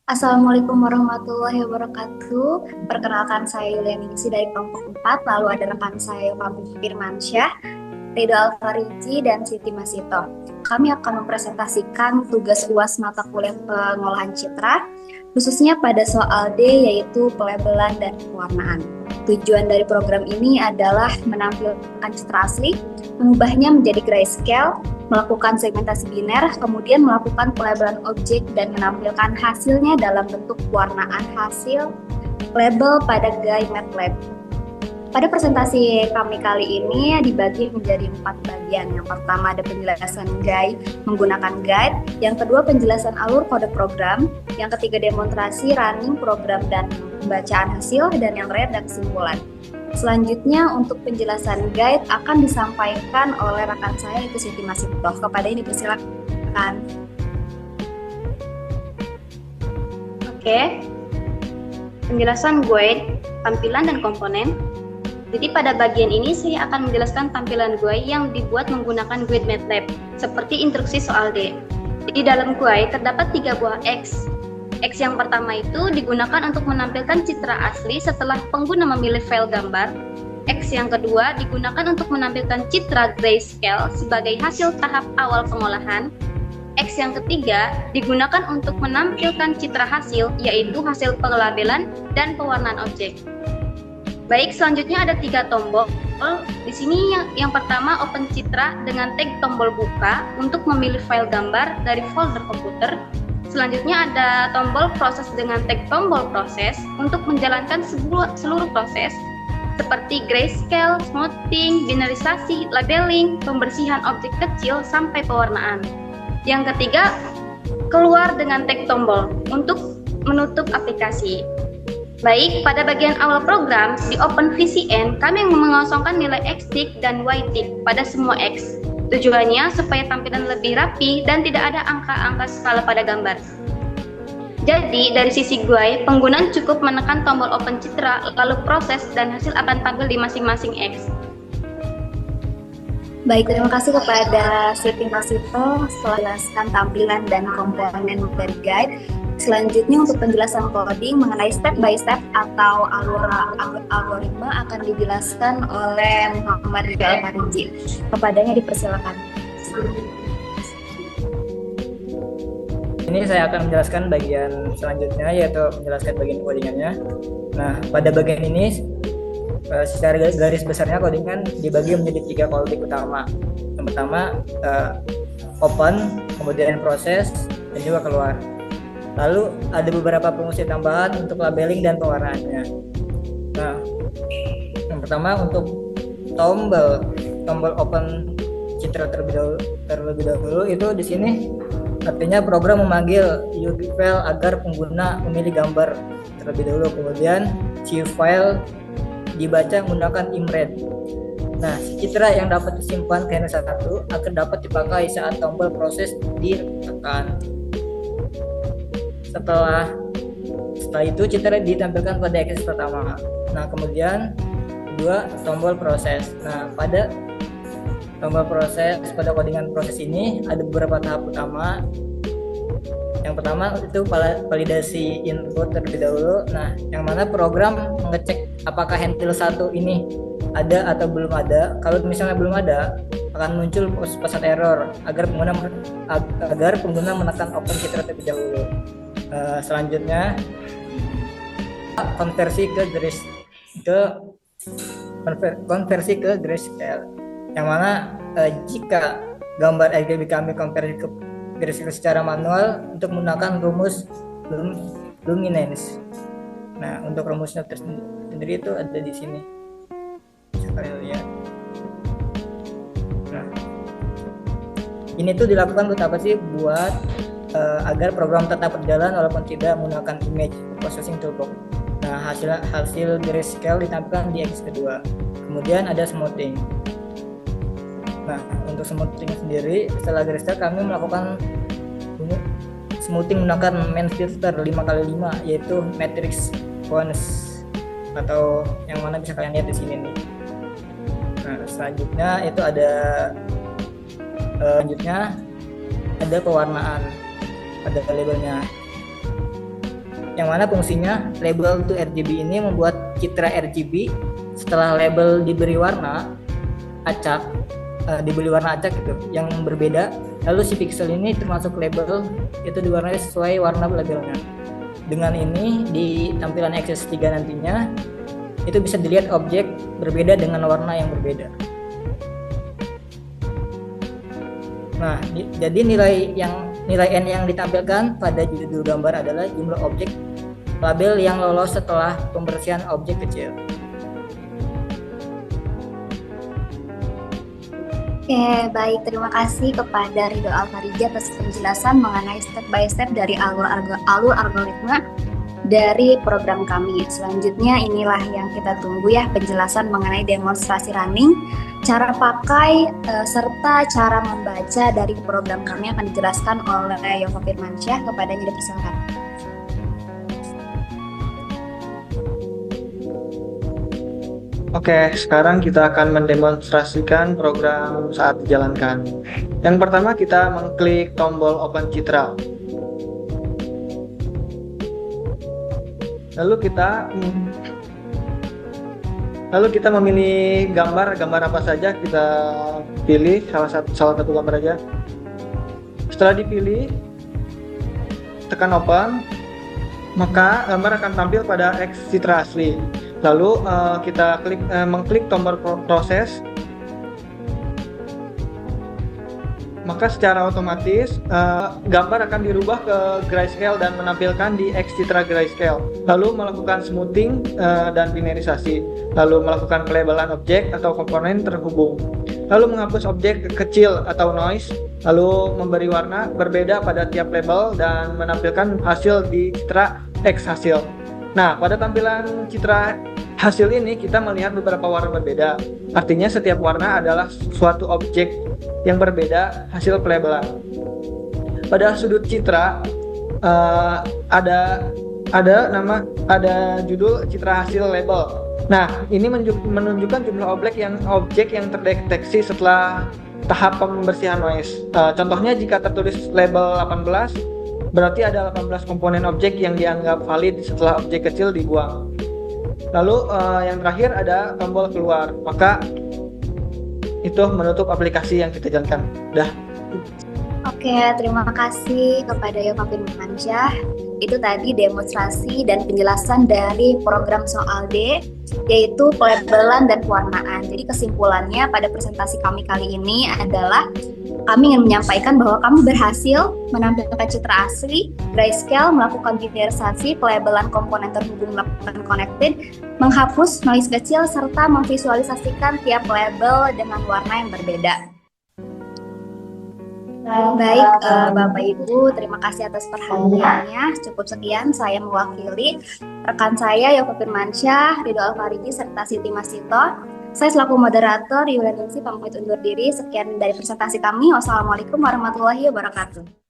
Assalamualaikum warahmatullahi wabarakatuh. Perkenalkan saya Yuliani dari kelompok 4, lalu ada rekan saya Fahmi Firmansyah, Ridho Alfariji, dan Siti Masito. Kami akan mempresentasikan tugas UAS mata kuliah pengolahan citra, khususnya pada soal D, yaitu pelabelan dan pewarnaan. Tujuan dari program ini adalah menampilkan citra asli, mengubahnya menjadi grayscale, melakukan segmentasi biner, kemudian melakukan pelabelan objek dan menampilkan hasilnya dalam bentuk pewarnaan hasil label pada GUI MATLAB. Pada presentasi kami kali ini dibagi menjadi 4 bagian. Yang pertama ada penjelasan GUI menggunakan guide, yang kedua penjelasan alur kode program, yang ketiga demonstrasi running program dan pembacaan hasil, dan yang terakhir ada kesimpulan. Selanjutnya untuk penjelasan guide akan disampaikan oleh rekan saya itu Siti Masito. Kepada ini dipersilakan. Oke, penjelasan guide, tampilan dan komponen. Jadi pada bagian ini saya akan menjelaskan tampilan GUI yang dibuat menggunakan GUI MATLAB, seperti instruksi soal D. Di dalam GUI terdapat 3 buah X. X yang pertama itu digunakan untuk menampilkan citra asli setelah pengguna memilih file gambar. X yang kedua digunakan untuk menampilkan citra grayscale sebagai hasil tahap awal pengolahan. X yang ketiga digunakan untuk menampilkan citra hasil, yaitu hasil pelabelan dan pewarnaan objek. Baik, selanjutnya ada 3 tombol. Di sini yang pertama open citra dengan tag tombol buka untuk memilih file gambar dari folder komputer. Selanjutnya ada tombol proses dengan tag tombol proses untuk menjalankan seluruh proses seperti grayscale, smoothing, binarisasi, labeling, pembersihan objek kecil sampai pewarnaan. Yang ketiga, keluar dengan tag tombol untuk menutup aplikasi. Baik, pada bagian awal program, di OpenVCN, kami mengosongkan nilai X tick dan Y tick pada semua X. Tujuannya supaya tampilan lebih rapi dan tidak ada angka-angka skala pada gambar. Jadi, dari sisi GUI, pengguna cukup menekan tombol open citra, lalu proses dan hasil akan tampil di masing-masing X. Baik, terima kasih kepada Siti Masito setelah menjelaskan tampilan dan komponen dari guide. Selanjutnya untuk penjelasan coding mengenai step by step atau algoritma akan dijelaskan oleh Muhammad Ridho Alfariji. Kepadanya dipersilakan. Ini saya akan menjelaskan bagian selanjutnya, yaitu menjelaskan bagian codingannya. Nah, pada bagian ini secara garis besarnya codingan dibagi menjadi 3 coding utama. Yang pertama open, kemudian proses, dan juga keluar. Lalu ada beberapa fungsi tambahan untuk labeling dan pewarnaannya. Nah, yang pertama untuk tombol open citra terlebih dahulu itu di sini artinya program memanggil UV file agar pengguna memilih gambar terlebih dahulu, kemudian si file dibaca menggunakan imread. Nah, citra yang dapat disimpan ke NS1 akan dapat dipakai saat tombol proses ditekan. Setelah itu citra ditampilkan pada X pertama. Nah, kemudian kedua tombol proses. Nah, pada tombol proses, pada codingan proses ini ada beberapa tahap utama. Yang pertama itu validasi input terlebih dahulu. Nah, yang mana program mengecek apakah handle 1 ini ada atau belum ada. Kalau misalnya belum ada, akan muncul pesan error agar pengguna menekan open citra terlebih dahulu. Selanjutnya konversi ke grayscale, yang mana jika gambar RGB kami konversi ke grayscale secara manual untuk menggunakan rumus luminance. Nah, untuk rumusnya tersendiri itu ada di sini. Bisa kalian lihat. Nah, ini tuh dilakukan untuk apa sih? Buat agar program tetap berjalan walaupun tidak menggunakan image processing toolbox. Nah, hasil grayscale ditampilkan di X kedua. Kemudian ada smoothing. Nah, untuk smoothing sendiri, setelah grayscale kami melakukan smoothing menggunakan main filter 5x5, yaitu matrix fonts, atau yang mana bisa kalian lihat di sini nih. Nah, selanjutnya itu ada pewarnaan pada labelnya. yang mana fungsinya label to RGB ini membuat citra RGB setelah label diberi warna acak, gitu yang berbeda, lalu si pixel ini termasuk label itu diwarnai sesuai warna labelnya. Dengan ini di tampilan XS3 nantinya itu bisa dilihat objek berbeda dengan warna yang berbeda. Nah, jadi nilai N yang ditampilkan pada judul gambar adalah jumlah objek label yang lolos setelah pembersihan objek kecil. Oke, baik. Terima kasih kepada Ridho Alfarija atas penjelasan mengenai step by step dari alur algoritma dari program kami. Selanjutnya inilah yang kita tunggu ya, penjelasan mengenai demonstrasi running, cara pakai, serta cara membaca dari program kami akan dijelaskan oleh Yova Firmansyah. Kepadanya dipersilakan. Oke, sekarang kita akan mendemonstrasikan program saat dijalankan. Yang pertama kita mengklik tombol Open Citra. Lalu kita memilih gambar apa saja, kita pilih salah satu gambar aja. Setelah dipilih, tekan Open, maka gambar akan tampil pada X citra asli. Lalu kita mengklik tombol proses, maka secara otomatis gambar akan dirubah ke grayscale dan menampilkan di X citra grayscale. Lalu melakukan smoothing dan binarisasi, lalu melakukan pelabelan objek atau komponen terhubung, lalu menghapus objek kecil atau noise, lalu memberi warna berbeda pada tiap label dan menampilkan hasil di citra X hasil. Nah, pada tampilan citra hasil ini kita melihat beberapa warna berbeda. Artinya setiap warna adalah suatu objek yang berbeda hasil pelabelan. Pada sudut citra ada judul citra hasil label. Nah, ini menunjukkan jumlah objek yang terdeteksi setelah tahap pembersihan noise. Contohnya jika tertulis label 18, berarti ada 18 komponen objek yang dianggap valid setelah objek kecil dibuang. Lalu yang terakhir ada tombol keluar, maka itu menutup aplikasi yang kita jalankan. Dah. Oke, terima kasih kepada Yova Firmansyah. Itu tadi demonstrasi dan penjelasan dari program soal D, yaitu pelabelan dan pewarnaan. Jadi kesimpulannya pada presentasi kami kali ini adalah kami ingin menyampaikan bahwa kami berhasil menampilkan citra asli, grayscale, melakukan binarisasi, pelabelan komponen terhubung, melakukan connected, menghapus noise kecil, serta memvisualisasikan tiap label dengan warna yang berbeda. Baik, Bapak Ibu, terima kasih atas perhatiannya. Cukup sekian, saya mewakili rekan saya Yova Firmansyah, Ridho Alfariji, serta Siti Masito. Saya selaku moderator Yulianingsi pamit undur diri. Sekian dari presentasi kami. Wassalamualaikum warahmatullahi wabarakatuh.